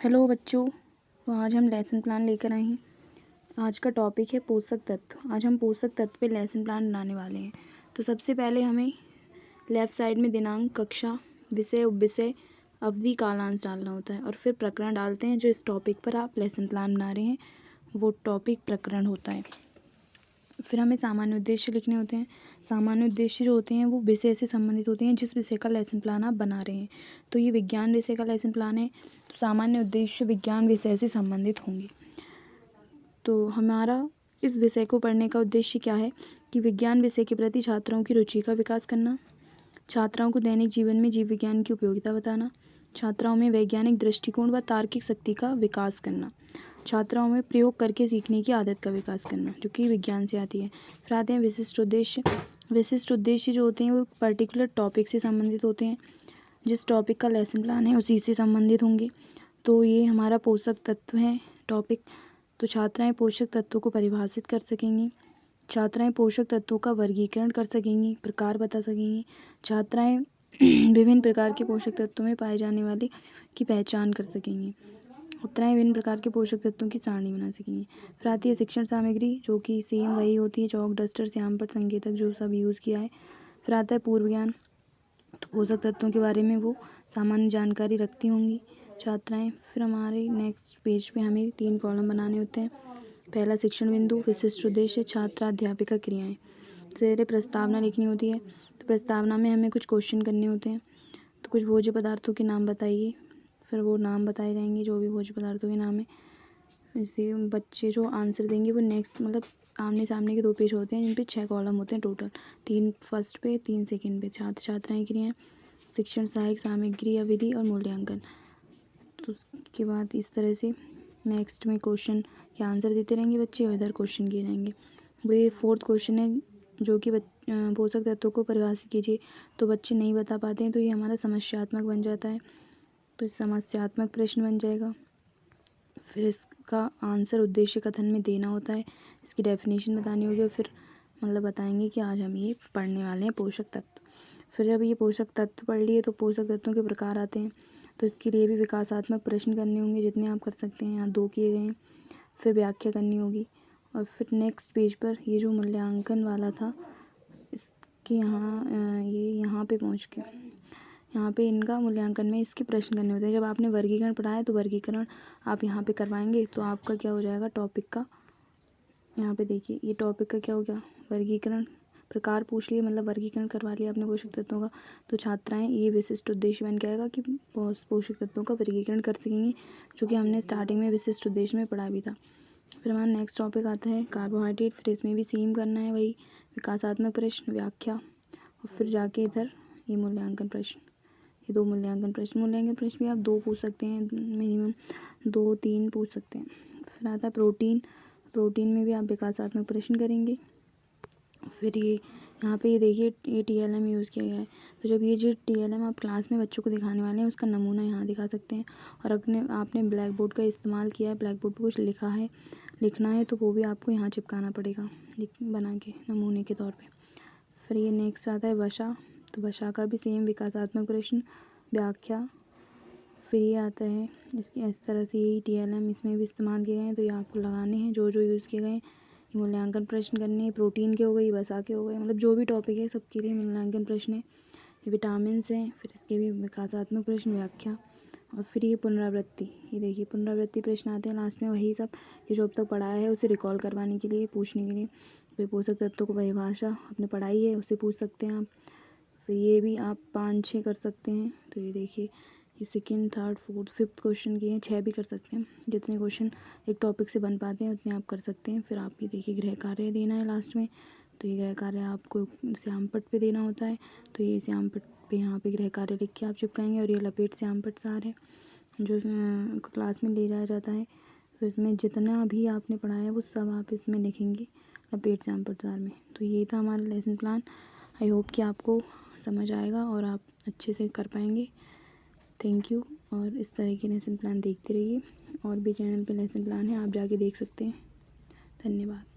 Hello बच्चों। तो आज हम लेसन प्लान लेकर आए हैं। आज का टॉपिक है पोषक तत्व। आज हम पोषक तत्व पे लेसन प्लान बनाने वाले हैं। तो सबसे पहले हमें लेफ़्ट साइड में दिनांक, कक्षा, विषय, उपविषय, अवधि, कालांश डालना होता है और फिर प्रकरण डालते हैं। जो इस टॉपिक पर आप लेसन प्लान बना रहे हैं वो टॉपिक प्रकरण होता है। फिर हमें सामान्य उद्देश्य लिखने होते हैं। सामान्य उद्देश्य जो होते हैं वो विषय से संबंधित होते हैं, जिस विषय का लेसन प्लान आप बना रहे हैं। तो ये विज्ञान विषय का लेसन प्लान है, तो सामान्य उद्देश्य विज्ञान विषय से संबंधित होंगे। तो हमारा इस विषय को पढ़ने का उद्देश्य क्या है कि विज्ञान विषय के प्रति छात्रों की रुचि का विकास करना, छात्राओं को दैनिक जीवन में जीव विज्ञान की उपयोगिता बताना, छात्राओं में वैज्ञानिक दृष्टिकोण व तार्किक शक्ति का विकास करना, छात्राओं में प्रयोग करके सीखने की आदत का विकास करना, जो कि विज्ञान से आती है। फिर आते हैं विशिष्ट उद्देश्य। विशिष्ट उद्देश्य जो होते हैं वो पर्टिकुलर टॉपिक से संबंधित होते हैं। जिस टॉपिक का लेसन प्लान है उसी से संबंधित होंगे। तो ये हमारा पोषक तत्व है टॉपिक। तो छात्राएं पोषक तत्वों को परिभाषित कर सकेंगी, छात्राएं पोषक तत्वों का वर्गीकरण कर सकेंगी, प्रकार बता सकेंगी, छात्राएं विभिन्न प्रकार के पोषक तत्वों में पाए जाने वाले की पहचान कर सकेंगी, छात्राएं विभिन्न प्रकार के पोषक तत्वों की सारणी बना सकेंगी। फिर आती है शिक्षण सामग्री, जो कि सेम वही होती है, चौक, डस्टर, श्यामपट्ट, संकेतक, जो सब यूज़ किया है। फिर आता है पूर्व ज्ञान। तो पोषक तत्वों के बारे में वो सामान्य जानकारी रखती होंगी छात्राएं। फिर हमारे नेक्स्ट पेज पे हमें 3 कॉलम बनाने होते हैं। पहला शिक्षण बिंदु, विशिष्ट उद्देश्य, छात्र अध्यापिका क्रियाएं। फिर प्रस्तावना लिखनी होती है। तो प्रस्तावना में हमें कुछ क्वेश्चन करने होते हैं। तो कुछ भोज्य पदार्थों के नाम बताइए। फिर वो नाम बताए जाएंगे जो भी भोज्य पदार्थों के नाम है। इससे बच्चे जो आंसर देंगे वो नेक्स्ट मतलब आमने सामने के 2 पेज होते हैं, जिन पे 6 कॉलम होते हैं टोटल, 3 फर्स्ट पे, 3 सेकंड पे। छात्र छात्राएं क्रियाएं, शिक्षण सहायक सामग्री या विधि और मूल्यांकन। तो उसके बाद इस तरह से नेक्स्ट में क्वेश्चन के आंसर देते रहेंगे बच्चे और इधर क्वेश्चन किए रहेंगे। वो ये 4th क्वेश्चन है, जो कि पोषक तत्वों को परिभाषित कीजिए। तो बच्चे नहीं बता पाते हैं तो ये हमारा समस्यात्मक बन जाता है, तो समस्यात्मक प्रश्न बन जाएगा। फिर इसका आंसर उद्देश्य कथन में देना होता है, इसकी डेफिनेशन बतानी होगी और फिर मतलब बताएंगे कि आज हम ये पढ़ने वाले हैं पोषक तत्व। फिर जब ये पोषक तत्व पढ़ लिए तो पोषक तत्वों के प्रकार आते हैं। तो इसके लिए भी विकासात्मक प्रश्न करने होंगे, जितने आप कर सकते हैं। यहाँ 2 किए गए हैं। फिर व्याख्या करनी होगी और फिर नेक्स्ट पेज पर ये जो मूल्यांकन वाला था इसके यहाँ पे पहुँच के यहाँ पे इनका मूल्यांकन में इसके प्रश्न करने होते हैं। जब आपने वर्गीकरण पढ़ा है तो वर्गीकरण आप यहाँ पे करवाएंगे तो आपका क्या हो जाएगा टॉपिक का। यहाँ पे देखिए ये टॉपिक का क्या हो गया, वर्गीकरण। प्रकार पूछ लिए मतलब वर्गीकरण करवा लिया आपने पोषक तत्वों का। तो छात्राएं ये विशिष्ट उद्देश्य बन के आएगा कि पोषक तत्वों का वर्गीकरण कर सकेंगी, जो कि हमने स्टार्टिंग में विशिष्ट उद्देश्य में पढ़ा भी था। फिर हमारा नेक्स्ट टॉपिक आता है कार्बोहाइड्रेट। फिर इसमें भी सेम करना है वही, विकासात्मक प्रश्न, व्याख्या और फिर जाके इधर ये मूल्यांकन प्रश्न। ये 2 मूल्यांकन प्रश्न भी आप 2 पूछ सकते हैं, मिनिमम 2-3 पूछ सकते हैं। फिर आता है प्रोटीन। प्रोटीन में भी आप विकासात्मक प्रश्न करेंगे। फिर ये यहाँ पे ये देखिए ये TLM यूज़ किया गया है। तो जब ये जो TLM आप क्लास में बच्चों को दिखाने वाले हैं उसका नमूना यहाँ दिखा सकते हैं। और आपने ब्लैक बोर्ड का इस्तेमाल किया है, ब्लैक बोर्ड पर कुछ लिखना है तो वो भी आपको यहाँ चिपकाना पड़ेगा बना के नमूने के तौर पर। फिर ये नेक्स्ट आता है वशा। तो वशा का भी सेम विकासात्मक प्रश्न, व्याख्या। फिर ये आता है इसकी इस तरह से यही TLM इसमें भी इस्तेमाल किए गए हैं, तो ये आपको लगाने हैं जो यूज़ किए गए हैं। मूल्यांकन प्रश्न करने हैं, प्रोटीन के हो गए, वसा के हो गए, मतलब जो भी टॉपिक है सबके लिए मूल्यांकन प्रश्न है। ये विटामिन हैं, फिर इसके भी विकासात्मक प्रश्न, व्याख्या और फिर ये पुनरावृत्ति। ये देखिए पुनरावृत्ति प्रश्न आते हैं लास्ट में, वही सब कि जो अब तक पढ़ाया है उसे रिकॉल करवाने के लिए, पूछने के लिए। फिर पोषक तत्वों को परिभाषा आपने पढ़ाई है उससे पूछ सकते हैं आप। फिर ये भी आप 5-6 कर सकते हैं। तो ये देखिए ये 2nd, 3rd, 4th, 5th question किए हैं, 6 भी कर सकते हैं। जितने क्वेश्चन एक टॉपिक से बन पाते हैं उतने आप कर सकते हैं। फिर आप ये देखिए गृह कार्य देना है लास्ट में। तो ये गृह कार्य आपको श्यामपट्ट पे देना होता है। तो ये श्यामपट्ट पे यहाँ पे गृह कार्य लिख के आप चिपकाएंगे। और ये लपेट श्यामपट्ट सार है जो क्लास में ले जाया जाता है। तो इसमें जितना भी आपने पढ़ाया है वो सब आप इसमें लिखेंगे लपेट श्यामपट्ट सार में। तो ये था हमारा लेसन प्लान। आई होप कि आपको समझ आएगा और आप अच्छे से कर पाएंगे। Thank you. और इस तरह के लेसन प्लान देखते रहिए। और भी चैनल पे लेसन प्लान है, आप जाके देख सकते हैं। धन्यवाद।